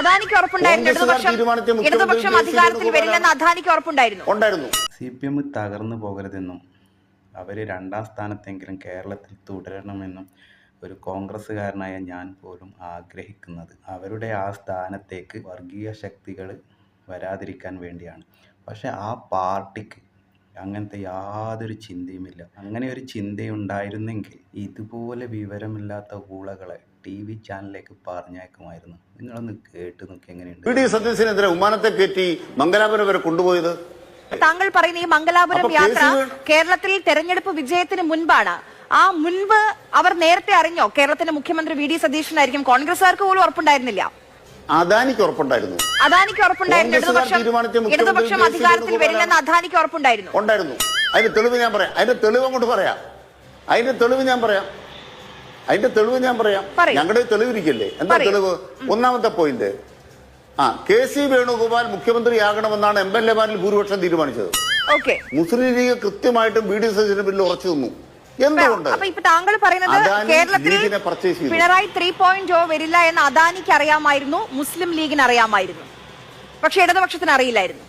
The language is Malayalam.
അദാനിക്ക് ഉറപ്പുണ്ടായിരുന്നു ഇടതുപക്ഷം അധികാരത്തിൽ വരില്ലെന്ന് അദാനിക്ക് ഉറപ്പുണ്ടായിരുന്നു. CPM തകർന്നു പോകരുതെന്നും അവർ രണ്ടാം സ്ഥാനത്തെങ്കിലും കേരളത്തിൽ തുടരണമെന്നും ഒരു കോൺഗ്രസ്സുകാരനായ ഞാൻ പോലും ആഗ്രഹിക്കുന്നത് അവരുടെ ആ സ്ഥാനത്തേക്ക് വർഗീയ ശക്തികൾ വരാതിരിക്കാൻ വേണ്ടിയാണ്. പക്ഷെ ആ പാർട്ടിക്ക് അങ്ങനത്തെ യാതൊരു ചിന്തയുമില്ല. അങ്ങനെ ഒരു ചിന്തയുണ്ടായിരുന്നെങ്കിൽ ഇതുപോലെ വിവരമില്ലാത്ത ഊളകളെ TV ചാനലിലേക്ക് പറഞ്ഞേക്കുമായിരുന്നു. നിങ്ങളൊന്ന് കേട്ട് നോക്കി എങ്ങനെയുണ്ട്. വി.ഡി. സതീശനെതിരെ വിമാനത്തെ കയറ്റി മംഗലാപുരം വരെ കൊണ്ടുപോയത്. താങ്കൾ പറയുന്ന ഈ മംഗലാപുരം യാത്ര കേരളത്തിൽ തെരഞ്ഞെടുപ്പ് വിജയത്തിന് മുൻപാണ്. ആ മുൻപ് അവർ നേരത്തെ അറിഞ്ഞോ കേരളത്തിന്റെ മുഖ്യമന്ത്രി വി.ഡി. സതീശനായിരിക്കും? കോൺഗ്രസുകാർക്ക് പോലും ഉറപ്പുണ്ടായിരുന്നില്ല. അദാനിക്ക് ഉറപ്പുണ്ടായിരുന്നു. ഇടതുപക്ഷം അധികാരത്തിൽ വരില്ലെന്ന് അദാനിക്ക് ഉറപ്പുണ്ടായിരുന്നു. അതിന്റെ തെളിവ് ഞാൻ പറയാം. അതിന്റെ തെളിവ് ഞാൻ പറയാം. ഞങ്ങളുടെ തെളിവിരിക്കല്ലേ? എന്താ തെളിവ്? ഒന്നാമത്തെ പോയിന്റ്, KC വേണുഗോപാൽ മുഖ്യമന്ത്രിയാകണമെന്നാണ് MLA-മാരിൽ ഭൂരിപക്ഷം തീരുമാനിച്ചത്. മുസ്ലിം ലീഗ് കൃത്യമായിട്ടും വി.ഡി. സതീശന്റെ ബില്ല് ഉറച്ചു നിന്നു. എന്തുകൊണ്ട്? താങ്കൾ പറയുന്നത് കേരളത്തിൽ പിണറായി 3.0 വരില്ല എന്ന് അദാനിക്ക് അറിയാമായിരുന്നു, മുസ്ലിം ലീഗിന് അറിയാമായിരുന്നു, പക്ഷെ ഇടതുപക്ഷത്തിന് അറിയില്ലായിരുന്നു.